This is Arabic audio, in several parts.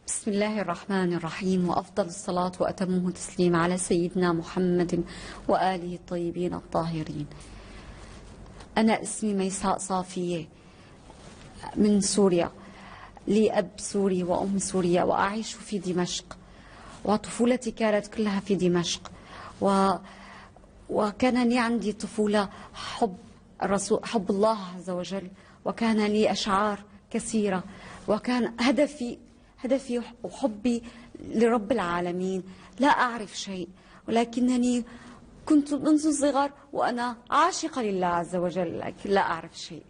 بسم الله الرحمن الرحيم، وأفضل الصلاة وأتمه تسليم على سيدنا محمد وآله الطيبين الطاهرين. أنا اسمي ميساء صافية من سوريا، لي أب سوري وأم سورية، وأعيش في دمشق، وطفولتي كانت كلها في دمشق. وكان لي عندي طفولة حب الله عز وجل، وكان لي أشعار كثيرة، وكان هدفي وحبي لرب العالمين. لا أعرف شيء، ولكنني كنت منذ الصغر وأنا عاشقة لله عز وجل، لكن لا أعرف شيء.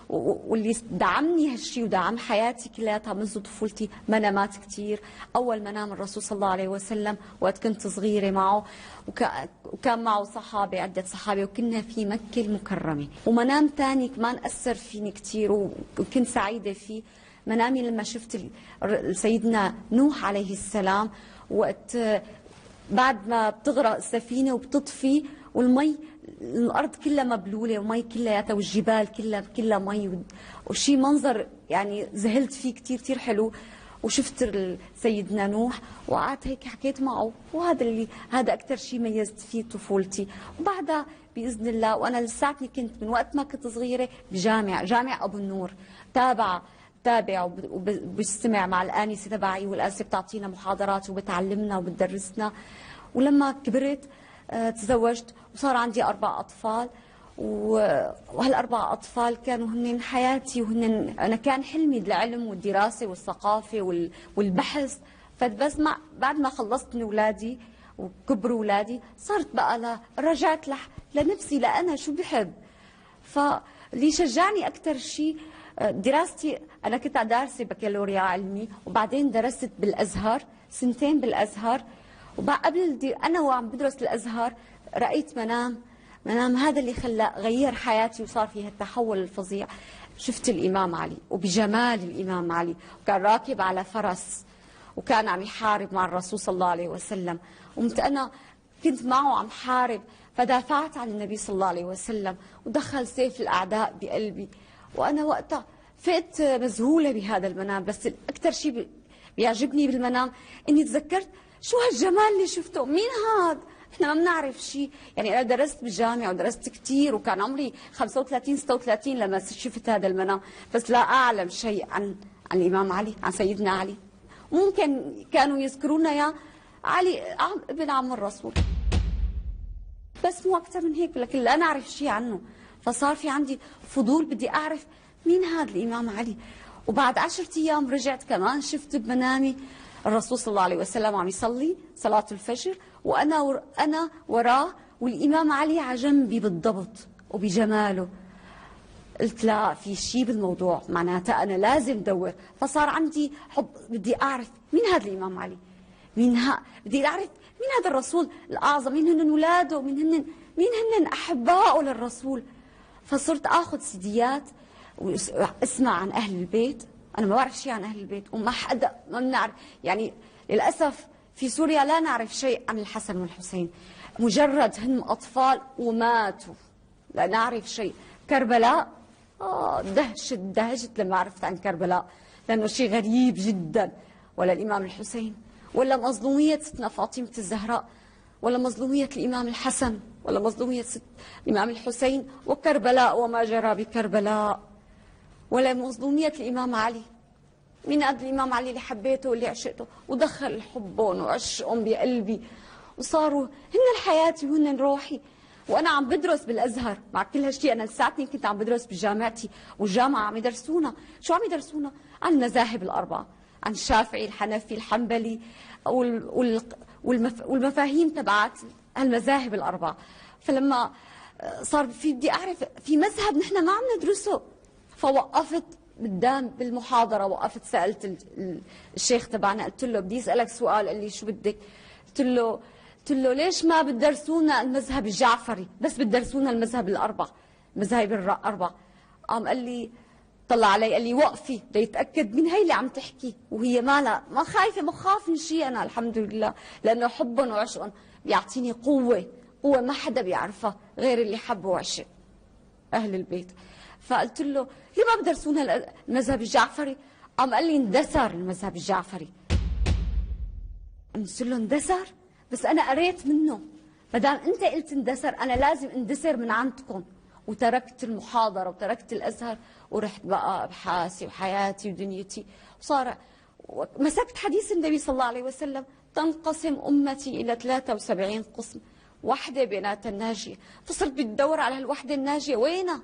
واللي دعمني هالشيء ودعم حياتي كلها منذ طفولتي منامات كتير. أول منام الرسول صلى الله عليه وسلم وقت كنت صغيرة معه، وكان معه صحابة، عدة صحابة، وكنا في مكة المكرمة. ومنام تاني كمان أثر فيني كتير وكنت سعيدة فيه، منامي لما شفت سيدنا نوح عليه السلام وقت بعد ما بتغرق السفينة وبتطفي، والمي الأرض كلها مبلولة ومي كلها، والجبال كلها مي، وشي منظر يعني ذهلت فيه كتير كتير حلو. وشفت سيدنا نوح وقعدت هيك حكيت معه، هذا أكتر شيء ميزت فيه طفولتي. وبعدها بإذن الله، وأنا لساتني كنت من وقت ما كنت صغيرة جامع أبو النور، تابع وبستمع مع الآنسة تبعي، والآنسة بتعطينا محاضرات وبتعلمنا وبتدرسنا. ولما كبرت تزوجت وصار عندي 4 أطفال، وهالأربع أطفال كانوا هن حياتي، أنا كان حلمي العلم والدراسة والثقافة والبحث. فبس بعد ما خلصت من أولادي وكبروا أولادي، صرت بقى رجعت لنفسي، لأنا شو بحب. فاللي شجعني أكتر شيء دراستي. أنا كنت دارسة بكالوريا علمي، وبعدين درست بالأزهر 2 بالأزهر. أنا وعم بدرس الأزهر رأيت منام هذا اللي غير حياتي وصار فيها التحول الفظيع. شفت الإمام علي، وبجمال الإمام علي، وكان راكب على فرس، وكان عم يحارب مع الرسول صلى الله عليه وسلم. أنا كنت معه عم حارب، فدافعت عن النبي صلى الله عليه وسلم، ودخل سيف الأعداء بقلبي. وأنا وقتها فقت مذهولة بهذا المنام. بس أكثر شيء بيعجبني بالمنام إني تذكرت شو هالجمال اللي شفته. مين هاد؟ احنا ما بنعرف شيء. يعني أنا درست بالجامعة ودرست كتير، وكان عمري 35 36 لما شفت هذا المنام، بس لا أعلم شيء عن الإمام علي، عن سيدنا علي. ممكن كانوا يذكرونا يا علي ابن عم الرسول، بس مو أكثر من هيك، لكن لا نعرف شيء عنه. فصار في عندي فضول، بدي أعرف مين هذا الإمام علي. وبعد 10 أيام رجعت كمان شفت بمنامي الرسول صلى الله عليه وسلم عم يصلي صلاة الفجر، وأنا وراه، والإمام علي على جنبي بالضبط وبجماله. قلت لا، في شيء بالموضوع، معناتها أنا لازم دور. فصار عندي حب، بدي أعرف مين هذا الإمام علي، بدي أعرف مين هذا الرسول الأعظم، مين هن أولاده، مين هن أحبائه للرسول. فصرت أخذ سيديات واسمع عن أهل البيت. أنا ما بعرف شيء عن أهل البيت، وما حدا ما بنعرف. يعني للأسف في سوريا لا نعرف شيء عن الحسن والحسين، مجرد هن أطفال وماتوا، لا نعرف شيء. كربلاء دهشت لما عرفت عن كربلاء، لأنه شيء غريب جدا. ولا الإمام الحسين، ولا مظلومية ستنا فاطمة الزهراء، ولا مظلومية الإمام الحسن، ولا مظلومية الإمام الحسين، وكربلاء وما جرى بكربلاء، ولا مظلومية الإمام علي. مين قد الإمام علي اللي حبيته واللي عشقته ودخل حبهم وعشقهم بقلبي، وصاروا هن حياتي وهن روحي. وأنا عم بدرس بالأزهر مع كل هالشيء. أنا لساتني كنت عم بدرس بجامعتي، والجامعة عم يدرسونا شو عم يدرسونا؟ عن المذاهب الأربعة، عن الشافعي، الحنفي، الحنبلي، والمفاهيم تبعت المذاهب الأربعة. فلما صار بدي أعرف في مذهب نحن ما عم ندرسه، فوقفت قدام بالمحاضرة، وقفت سألت الشيخ تبعنا، قلت له بدي أسألك سؤال. قال لي شو بدك؟ قلت له ليش ما بتدرسونا المذهب الجعفري، بس بتدرسونا المذهب المذاهب الأربع؟ قام قال لي، طلع علي قال لي وقفي ليتأكد من هي اللي عم تحكي، وهي ما خايفة، ما خاف من شيء. أنا الحمد لله، لأنه حبهم وعشقهم بيعطيني قوة ما حدا بيعرفها غير اللي حب وعشق أهل البيت. فقلت له ليه ما بدرسونا المذهب الجعفري؟ قام قال لي اندثر المذهب الجعفري. قلت له اندثر؟ بس أنا قريت منه، مدام أنت قلت اندثر أنا لازم اندثر من عندكم. وتركت المحاضرة وتركت الأزهر ورحت بقى أبحاثي وحياتي ودنيتي. وصار مسكت حديث النبي صلى الله عليه وسلم: تنقسم أمتي إلى 73 قسم، وحدة بيناتها الناجية. فصرت بدور على هالوحدة الناجية وينها،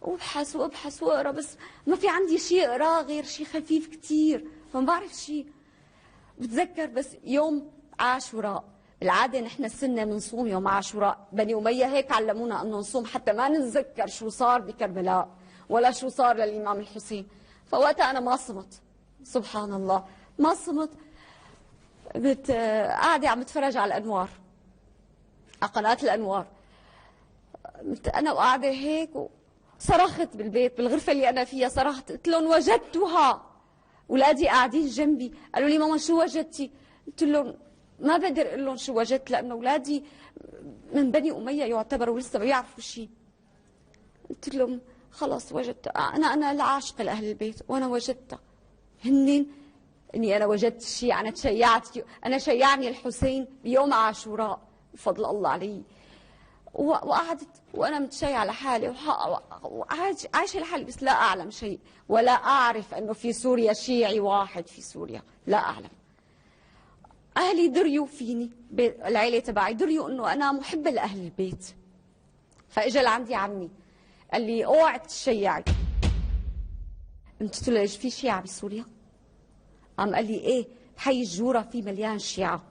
وابحث وابحث واقرا، بس ما في عندي شيء اقراه غير شيء خفيف كثير، فما بعرف شيء. بتذكر بس يوم عاشوراء، العادة نحن السنة بنصوم يوم عاشوراء، بني أمية هيك علمونا أنه نصوم حتى ما نتذكر شو صار بكربلاء ولا شو صار للإمام الحسين. فوقتها أنا ما صمت، سبحان الله ما صمت. قاعدة عم بتفرج على الأنوار، على قناة الأنوار، أنا وقاعدة هيك صرخت بالبيت بالغرفة اللي أنا فيها، صرخت قلت لهم وجدتها. أولادي قاعدين جنبي قالوا لي ماما شو وجدتي؟ قلت لهم ما بقدر اقول لهم شو وجدت لانه اولادي من بني اميه يعتبروا لسه ما بيعرفوا شيء. قلت لهم خلص وجدت، انا العاشقه لاهل البيت وانا وجدتها. هنن اني انا وجدت شيء، انا تشيعت، انا شيعني الحسين بيوم عاشوراء بفضل الله علي. وقعدت وانا متشيعه لحالي وعايشه لحالي، بس لا اعلم شيء ولا اعرف انه في سوريا شيعي واحد في سوريا، لا اعلم. أهلي دريوا فيني، العيلة تبعي دريوا إنه أنا محبة لأهل البيت. فإجا لعندي عمي قال لي اوعي تشيعي. قلت له ليش في شيعة بسوريا؟ قام قال لي إيه حي الجورة في مليان شيعة.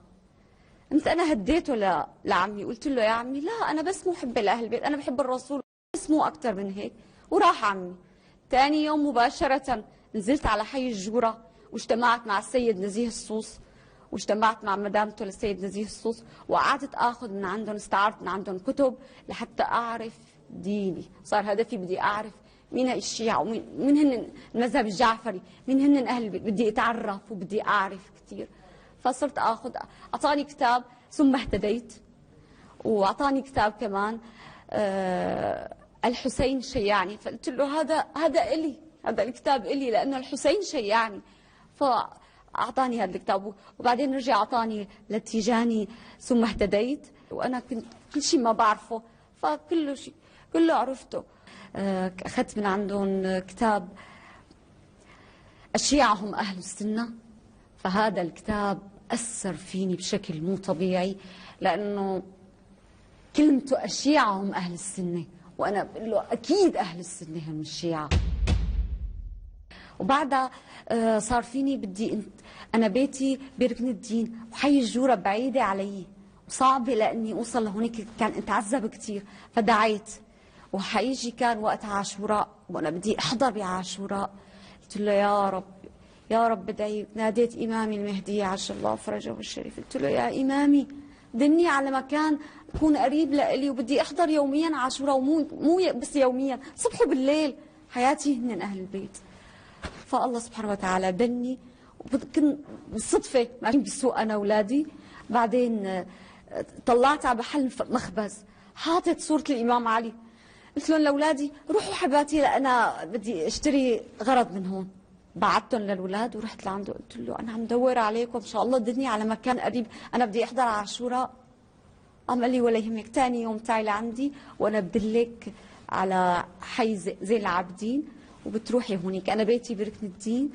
قمت أنا هديته لعمي، قلت له يا عمي لا أنا بس محبة لأهل البيت، أنا بحب الرسول بس مو أكتر من هيك. وراح عمي. ثاني يوم مباشرة نزلت على حي الجورة واجتمعت مع السيد نزيه الصوص، واجتمعت مع مدامته للسيد نزيه الصوص، وقعدت اخذ من عندهم، استعرت من عندهم كتب لحتى اعرف ديني. صار هدفي بدي اعرف مين الشيعة ومين هن المذهب الجعفري، مين هن اهل البيت، بدي اتعرف وبدي اعرف كثير. فصرت اخذ، اعطاني كتاب ثم اهتديت، واعطاني كتاب كمان الحسين شيعني. فقلت له هذا الي، هذا الكتاب الي لانه الحسين شيعني. أعطاني هذا الكتاب، وبعدين رجع أعطاني للتيجاني ثم اهتديت، وأنا كنت كل شيء ما بعرفه فكله شيء كله عرفته. أخذت من عندهم كتاب الشيعة هم أهل السنة، فهذا الكتاب أثر فيني بشكل مو طبيعي، لأنه كلمته الشيعة هم أهل السنة، وأنا بقول له أكيد أهل السنة هم الشيعة. وبعدها صار فيني بدي أنا بيتي بركن الدين وحي الجورة بعيدة علي وصعبة لأني أوصل لهونيك، كان أتعذب كثير. فدعيت وحيجي كان وقت عاشوراء وأنا بدي أحضر بعاشوراء. قلت له يا رب يا رب بدعي. ناديت إمامي المهدي عجل الله فرجه الشريف، قلت له يا إمامي دلني على مكان يكون قريب لإلي وبدي أحضر يوميا عاشوراء، ومو بس يوميا، صبح وبالليل، حياتي هن أهل البيت. فالله سبحانه وتعالى دلني، وكنت بالصدفة ماشيين بالسوق أنا وأولادي، بعدين طلعت على محل مخبز حاطط صورة الإمام علي. قلت لهم لأولادي روحوا حباتي أنا بدي أشتري غرض من هون. بعتهم للأولاد ورحت لعنده قلت له أنا عم دور عليكم إن شاء الله دني على مكان قريب، أنا بدي أحضر عاشوراء. قام قال لي ولا يهمك، ثاني يوم تعي لعندي وأنا بدلك على حي زين العابدين وبتروحي هونيك. أنا بيتي بركن الدين،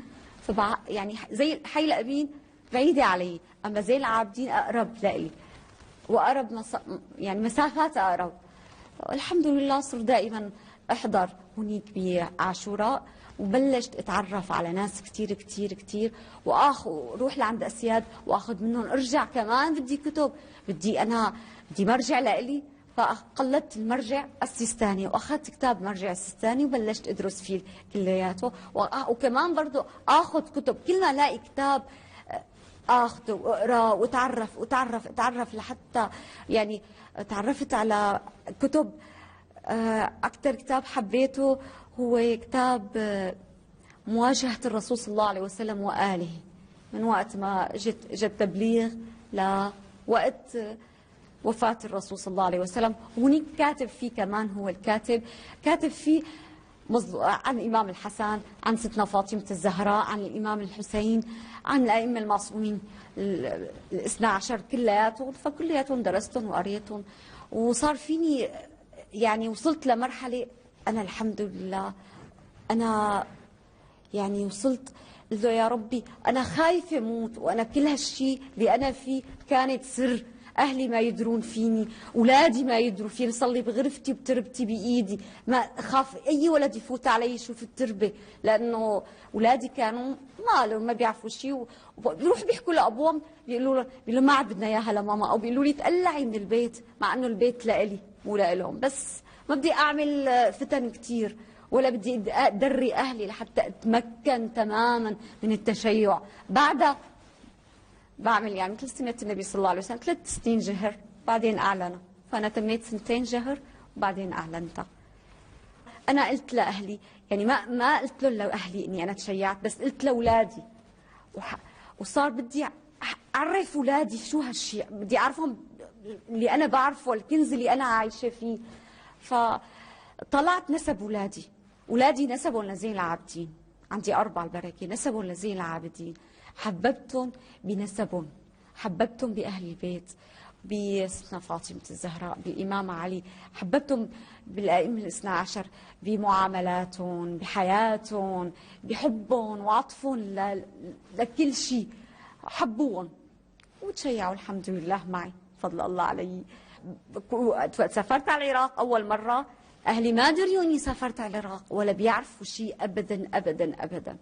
يعني زي حي الأمين بعيدة علي، أما زين العابدين أقرب لإلي وأقرب يعني مسافات أقرب. الحمد لله صرت دائما أحضر هونيك بعاشوراء، وبلشت أتعرف على ناس كتير كتير كتير، روح لعند أسياد وأخذ منهم، أرجع كمان بدي كتب، بدي مرجع لإلي. فقلدت المرجع السيستاني واخذت كتاب مرجع السيستاني وبلشت ادرس فيه كلياته، وكمان برضه اخذ كتب، كل ما الاقي كتاب اخذه واقراه واتعرف لحتى يعني تعرفت على كتب. اكثر كتاب حبيته هو كتاب مواجهة الرسول صلى الله عليه وسلم وآله، من وقت ما اجت تبليغ لوقت وفاة الرسول صلى الله عليه وسلم. وهنيك كاتب فيه كمان، هو الكاتب كاتب فيه عن الإمام الحسن، عن ستنا فاطمة الزهراء، عن الإمام الحسين، عن الأئمة المعصومين الاثنا عشر كلياتهم، فكلياتهم درستهم وقريتهم. وصار فيني يعني وصلت لمرحلة أنا الحمد لله أنا يعني وصلت قلت له يا ربي أنا خايفة أموت، وأنا كل هالشيء اللي أنا فيه كانت سر، أهلي ما يدرون فيني، أولادي ما يدروا فيني، صلي بغرفتي وبتربتي بإيدي، ما أخاف أي ولد يفوت علي يشوف التربة، لأنه أولادي كانوا ما بيعرفوا شيء، وبيروحوا بيحكوا لأبوهم بيقولوا ما عاد بدنا إياها لماما، أو بيقولوا لي تقلعي من البيت، مع إنه البيت لإلي مو لإلهم، بس ما بدي أعمل فتن كتير، ولا بدي أدري أهلي لحتى أتمكن تماما من التشيع. بعدها بعمل يعني مثل سنة النبي صلى الله عليه وسلم 3 سنين جهر بعدين أعلنوا، فأنا تميت 2 جهر وبعدين أعلنتها. أنا قلت لأهلي يعني ما قلت لهم لأهلي إني أنا تشيعت، بس قلت لأولادي، وصار بدي أعرف أولادي شو هالشيء، بدي أعرفهم اللي أنا بعرفه، الكنز اللي أنا عايشة فيه. فطلعت نسب أولادي نسبهم لزين العابدين، عندي 4 البركة، نسبهم لزين العابدين، حببتهم بنسبهم، حببتهم بأهل البيت، بسيدنا فاطمة الزهراء، بالإمام علي، حببتهم بالأئمة الاثنى عشر، بمعاملاتهم، بحياتهم، بحبهم وعطفهم لكل شيء، حبوهم وتشيعوا الحمد لله معي فضل الله علي. وقت سافرت على العراق أول مرة أهلي ما دريوا إني سافرت على العراق، ولا بيعرفوا شيء أبدا أبدا أبدا.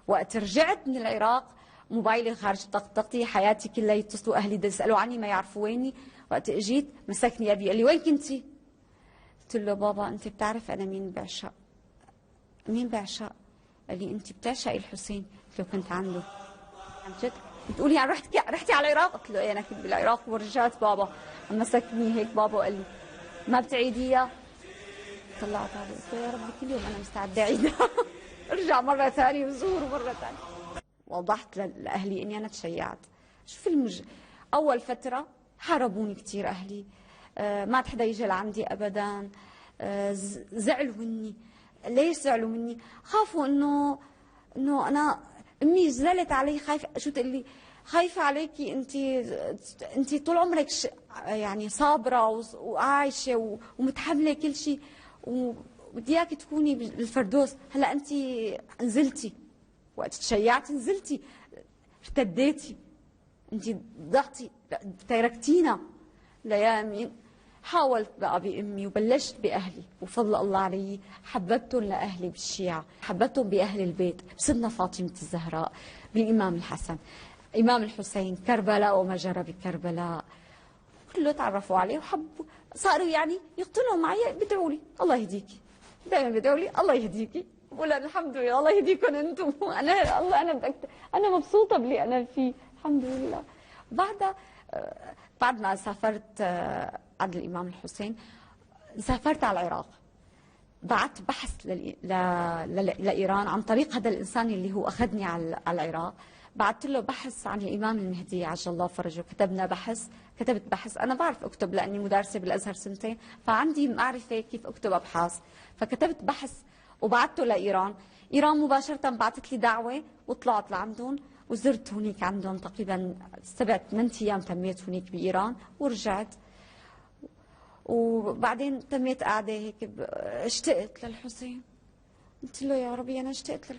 وقت رجعت من العراق موبايلي خارج طقطقتي، حياتي كلها يتصلوا أهلي يسألوا عني ما يعرفوا ويني. وقت اجيت مسكني أبي قال لي وين كنتي؟ قلت له بابا أنت بتعرف أنا مين بعشق؟ مين بعشق؟ قال لي أنت بتعشقي الحسين. قلت له كنت عنده. عن جد؟ بتقولي يعني رحتي على العراق؟ قلت له ايه أنا كنت بالعراق ورجعت. بابا مسكني هيك بابا وقال لي ما بتعيديها؟ طلعت عليه قلت له يا ربي كل يوم أنا مستعدة أعيدها. ارجع مرة ثانية وزور مرة ثانية. وضحت لأهلي إني أنا تشيعت. شوف أول فترة حاربوني كثير أهلي، ما حدا يجي لعندي أبدا، زعلوا مني. ليش زعلوا مني؟ خافوا إنه أنا أمي زعلت علي، خايفة شو تقول لي خايفة عليكي أنت طول عمرك يعني صابرة وعايشة ومتحملة كل شيء، وبدي اياكي تكوني بالفردوس. هلا أنت نزلتي، وقت تشيعتي نزلتي، ارتديتي، انت ضعتي، تركتينا ليامين. حاولت بقى بأمي وبلشت بأهلي، وفضل الله علي حببتهم لأهلي بالشيعة، حببتهم بأهل البيت، بسيدنا فاطمة الزهراء، بالإمام الحسن، إمام الحسين، كربلاء وما جرى بكربلاء، كله تعرفوا عليه وحبوا، صاروا يعني يقتنعوا معي، بدعوا لي الله يهديكي، دائما بدعوا لي الله يهديكي، بقول الحمد لله الله يهديكم انتم. انا مبسوطه باللي انا فيه الحمد لله. بعد ما سافرت عند الامام الحسين سافرت على العراق، بعت بحث لايران عن طريق هذا الانسان اللي هو اخذني على العراق. بعثت له بحث عن الامام المهدي عجل الله فرجه، كتبت بحث. انا بعرف اكتب لاني مدرسه بالازهر 2 سنين، فعندي معرفه كيف اكتب ابحاث، فكتبت بحث وبعثته لايران. ايران مباشره بعثت لي دعوه وطلعت لعندهم وزرت هنيك عندهم تقريبا 7-8 ايام تميت هنيك بايران ورجعت. وبعدين تميت قاعده هيك اشتقت للحسين، قلت له يا ربي انا اشتقت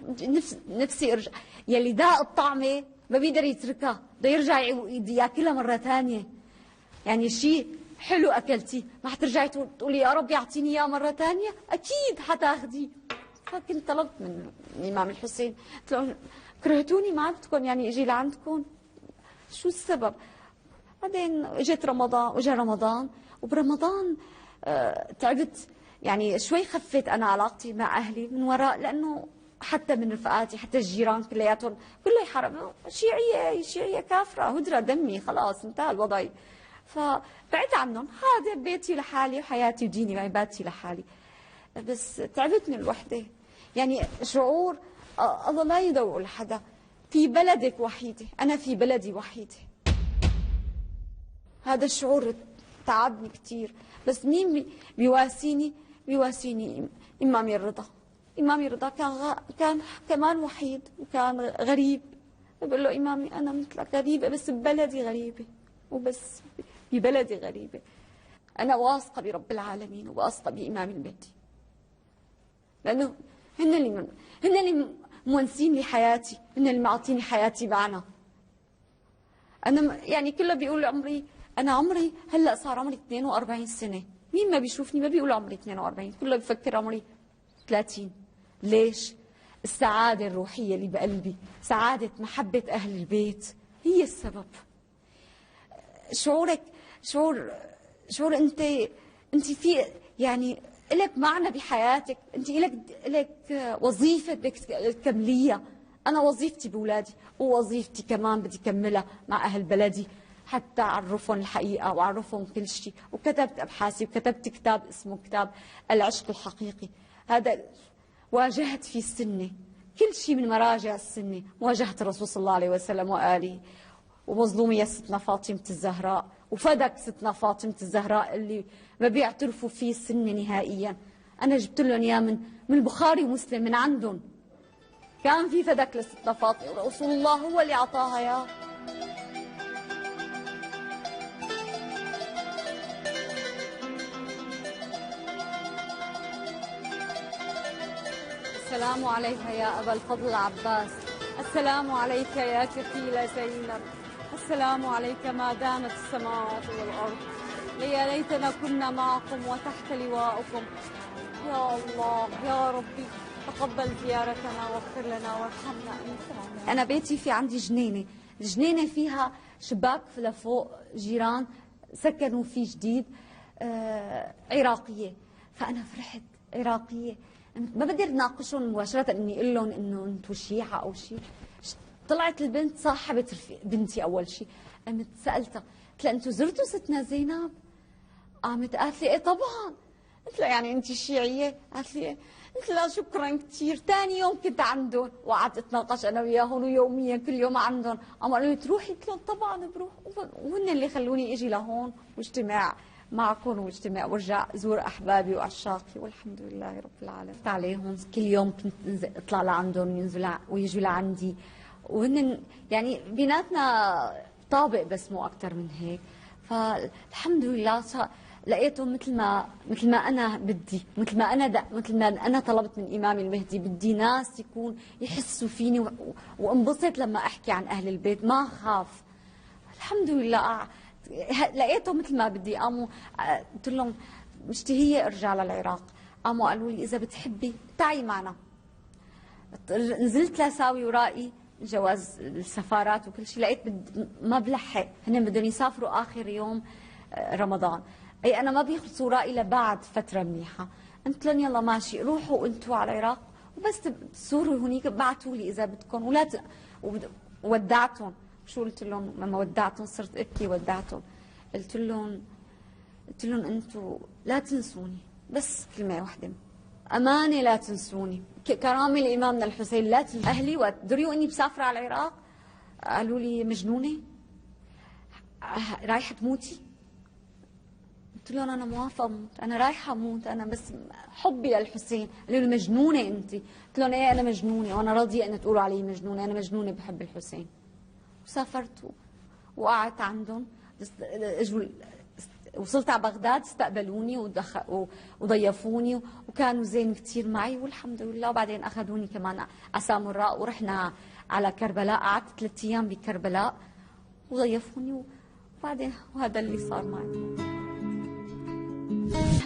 نفسي ارجع. يلي ذاق الطعمه ما بيقدر يتركها، بده يرجع ياكلها مره ثانيه. يعني شيء حلو اكلتيه ما حترجعي تقولي يا رب يعطيني اياه مره ثانيه، اكيد حتاخذيه. فكنت طلبت من الامام الحسين، قلت له كرهتوني ما عندكم، يعني اجي لعندكم شو السبب؟ بعدين اجت رمضان وبرمضان تعبت، يعني شوي خفت انا علاقتي مع اهلي من وراء، لانه حتى من رفقاتي حتى الجيران كلياتهم كله يحرم شيعيه كافره هدره دمي، خلاص انتهى الوضع. فبعدت عنهم، هذا بيتي لحالي وحياتي وديني وعبادتي لحالي. بس تعبت من الوحده، يعني شعور الله لا يدوق لحدا، في بلدك وحيده، انا في بلدي وحيده. هذا الشعور تعبني كثير. بس مين بيواسيني؟ بيواسيني إمامي الرضا إمامي رضا كان كمان وحيد وكان غريب. بقول له إمامي أنا مثلك غريبة بس ببلدي غريبة، وبس ببلدي غريبة. أنا واثقة برب العالمين وواثقة بإمام المهدي، لأنه هن اللي مونسين لي حياتي، هن اللي معطيني حياتي معنى. أنا يعني كله بيقول عمري، أنا عمري هلأ صار عمري 42 سنة، مين ما بيشوفني ما بيقول عمري 42، كله بيفكر عمري 30. ليش؟ السعادة الروحية اللي بقلبي، سعادة محبة أهل البيت هي السبب. شعورك شعور انت في يعني لك معنى بحياتك، انت لك وظيفة بدك تكمليها. انا وظيفتي بولادي ووظيفتي كمان بدي كملها مع اهل بلدي حتى اعرفهم الحقيقة واعرفهم كل شيء. وكتبت ابحاثي وكتبت كتاب اسمه كتاب العشق الحقيقي. هذا واجهت فيه السنة، كل شيء من مراجع السنة، واجهت الرسول صلى الله عليه وسلم وآله، ومظلومية ستنا فاطمة الزهراء، وفدك ستنا فاطمة الزهراء اللي ما بيعترفوا فيه السنة نهائيا. أنا جبت لهم إياه من البخاري ومسلم من عندهم. كان في فدك لستنا فاطمة ورسول الله هو اللي أعطاها إياه. السلام عليك يا أبا الفضل عباس، السلام عليك يا كفيل زينب، السلام عليك ما دامت السماوات والأرض، يا ليتنا كنا معكم وتحت لواءكم. يا الله يا ربي تقبل زيارتنا واغفر لنا وارحمنا انت. أنا بيتي في عندي جنينة، الجنينة فيها شباك لفوق، جيران سكنوا فيه جديد عراقية، فأنا فرحت عراقية. ما بدي ناقشهم مباشرة اني اقول لهم انه انتم شيعة او شيء. طلعت البنت صاحبة بنتي اول شيء، قمت سألتها قلت لها انتم زرتوا ستنا زينب؟ قامت قالت لي ايه طبعا. قلت لها يعني انت شيعية؟ قالت لي ايه. قلت لها شكرا كثير. ثاني يوم كنت عندهم وقعدت اتناقش انا وياهم، ويوميا كل يوم عندهم. قاموا قالوا لي تروحي؟ قلت لهم طبعا بروح، وهن اللي خلوني اجي لهون واجتماع معكم واجتماع وارجع زور احبابي وعشاقي، والحمد لله رب العالمين. عليهم كل يوم كنت اطلع لعندهم ويجوا لعندي، وهن يعني بيناتنا طابق بس مو اكثر من هيك. فالحمد لله لقيتهم مثل ما انا بدي، مثل ما انا طلبت من امامي المهدي. بدي ناس يحسوا فيني وانبسط لما احكي عن اهل البيت، ما اخاف. الحمد لله لقيته مثل ما بدي. قاموا قلت لهم مشتهية ارجع للعراق. قاموا قالوا لي اذا بتحبي تعي معنا. نزلت لاساوي ورائي جواز السفارات وكل شيء، لقيت ما بلحق، هن بدهم يسافروا اخر يوم رمضان، اي انا ما بيخلصوا رائي لبعد فتره منيحه. قلت لهم يلا ماشي روحوا انتوا على العراق وبس تزوروا هنيك ابعتوا لي اذا بدكم ولا ودعتهم. شو قلت لهم لما ودعتهم؟ صرت ابكي. ودعتهم قلت لهم انتم لا تنسوني، بس كلمه واحده امانه لا تنسوني، كرامه لامامنا الحسين لا تنسوني. اهلي ودريوا اني مسافره على العراق قالوا لي مجنونه رايحه تموتي. قلت لهم انا موافقه اموت، انا رايحه اموت، انا بس حبي للحسين. قالوا لي مجنونه انت؟ قلت لهم ايه انا مجنونه، وانا راضيه ان تقولوا علي مجنونه، انا مجنونه بحب الحسين. وسافرت وقعدت عندهم. اجوا وصلت على بغداد استقبلوني وضيفوني وكانوا زين كثير معي والحمد لله. وبعدين اخذوني كمان على سامراء ورحنا على كربلاء، قعدت 3 ايام بكربلاء وضيفوني. وبعدين وهذا اللي صار معي.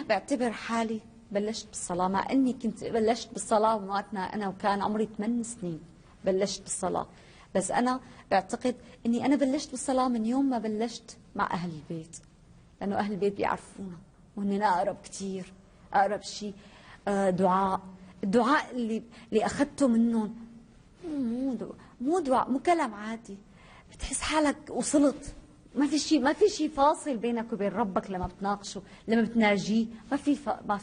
بعتبر حالي بلشت بالصلاة، مع اني كنت بلشت بالصلاة وقتنا انا وكان عمري 8 سنين بلشت بالصلاة، بس انا بعتقد اني انا بلشت بالصلاة من يوم ما بلشت مع اهل البيت، لانه اهل البيت بيعرفونا وهن اقرب كثير. اقرب شيء الدعاء اللي اخذته منهم مو دعاء، مو كلام عادي، بتحس حالك وصلت. ما في شيء فاصل بينك وبين ربك لما بتناقشه، لما بتناجيه ما في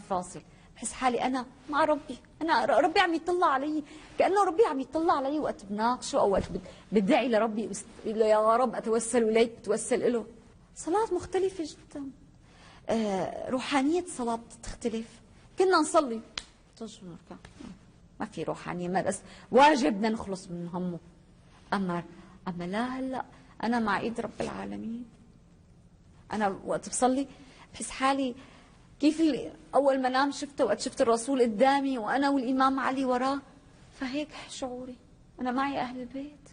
فاصل. بحس حالي انا مع ربي، انا ربي عم يطلع علي، كانه ربي عم يطلع علي وقت بناقشه او وقت بدعي لربي له يا رب اتوسل اليك، بتوسل له. صلاة مختلفة جدا، روحانية الصلاة بتختلف. كنا نصلي نركع ما في روحانية، ما بس واجب بدنا نخلص من همه. أما لا، هلا أنا مع إيد رب العالمين. أنا وقت بصلي بحس حالي كيف أول ما نام شفته، وقت شفت الرسول قدامي وأنا والإمام علي وراه، فهيك شعوري أنا معي أهل البيت،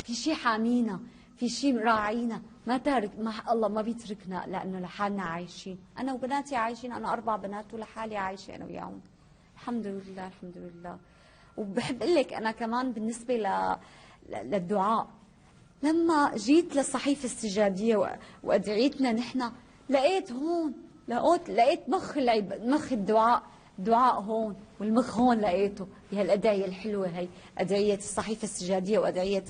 في شيء حامينا، في شيء راعينا، ما تارك، ما الله ما بيتركنا لأنه لحالنا عايشين. أنا وبناتي عايشين، أنا 4 بنات ولحالي عايشة أنا وياهم، الحمد لله الحمد لله. وبحب أقول لك أنا كمان بالنسبة للدعاء، لما جيت للصحيفة السجادية وأدعيتنا نحن، لقيت هون، لقيت مخ الدعاء هون، والمخ هون لقيته بهالأدعية الحلوة هي، أدعية الصحيفة السجادية وأدعية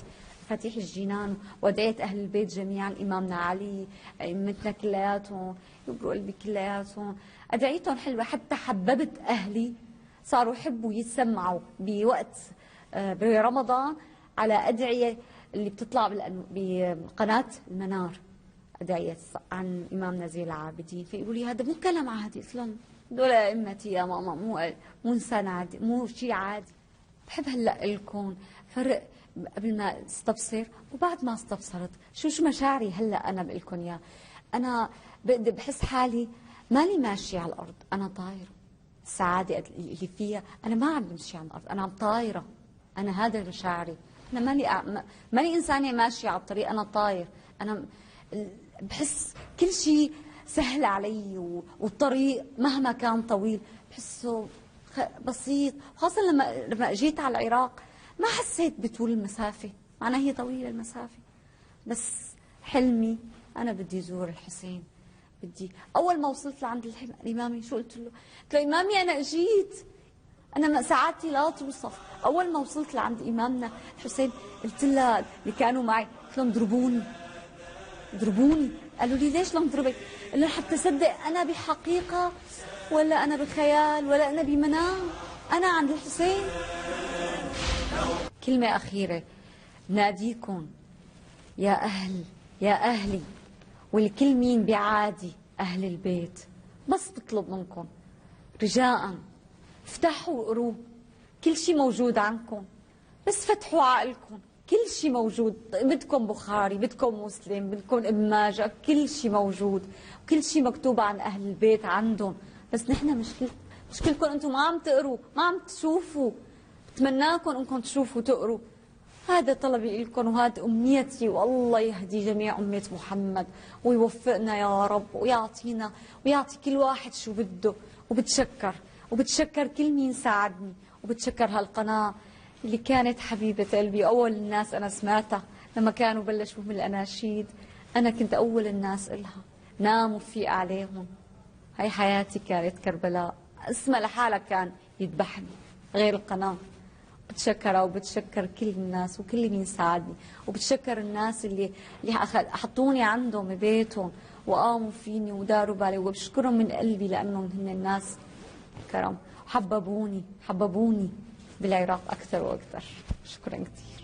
فتيح الجنان وأدعية أهل البيت جميعا، إمامنا علي، أئمتنا كلياتهم، يبروا قلبي كلياتهم، أدعيتهم حلوة، حتى حببت أهلي صاروا يحبوا يتسمعوا بوقت برمضان على أدعية اللي بتطلع بقناة المنار، أدعية عن إمامنا زين العابدين. فيقولوا لي هذا مو كلام عادي، قلت لهم دول أئمتي يا ماما، مو إنسان عادي، مو شيء عادي. بحب هلا لكم فرق قبل ما استبصر وبعد ما استبصرت، شو مشاعري هلا انا بقول لكم اياها. انا بحس حالي مالي ماشيه على الارض، انا طايره. السعاده اللي فيها انا ما عم بمشي على الارض، انا عم طايره. انا هذا مشاعري، انا ماني انسانه ماشيه على الطريق، انا طاير. انا بحس كل شيء سهل علي، والطريق مهما كان طويل بحسه بسيط. خاصة لما جيت على العراق ما حسيت بطول المسافة، معناها هي طويلة المسافة، بس حلمي أنا بدي زور الحسين. أول ما وصلت لعند الإمامي شو قلت له؟ قلت له إمامي أنا جيت، أنا سعادتي لا توصف. أول ما وصلت لعند إمامنا الحسين قلت له اللي كانوا معي، قلت لهم ضربوني. قالوا لي ليش لم ضربك؟ قال له حتى صدق أنا بحقيقة ولا أنا بخيال ولا أنا بمنام، أنا عند الحسين. كلمة أخيرة، ناديكم يا أهلي والكل مين بعادي أهل البيت، بس بطلب منكم رجاء افتحوا وقروا، كل شيء موجود عنكم، بس فتحوا عقلكم، كل شيء موجود. بدكم بخاري، بدكم مسلم، بدكم ابن ماجه، كل شيء موجود، كل شيء مكتوب عن أهل البيت عندهم. بس نحن مشكلتكم أنتم ما عم تقروا، ما عم تشوفوا. بتمناكم أنكم تشوفوا وتقروا. هذا طلبي لكم وهذا أمنيتي، والله يهدي جميع أمة محمد ويوفقنا يا رب ويعطينا ويعطي كل واحد شو بده. وبتشكر كل مين ساعدني، وبتشكر هالقناة اللي كانت حبيبة قلبي. أول الناس أنا سمعتها لما كانوا بلشوا من الأناشيد، أنا كنت أول الناس إلها، ناموا في عليهم. هاي حياتي كانت كربلاء، اسمها لحالها كان يذبحني غير القناة. بتشكرها وبتشكر كل الناس وكل مين ساعدني، وبتشكر الناس اللي حطوني عندهم ببيتهم وقاموا فيني وداروا بالي، وبشكرهم من قلبي لأنهم هن الناس كرم، حببوني بالعراق أكثر وأكثر. شكرا كثير.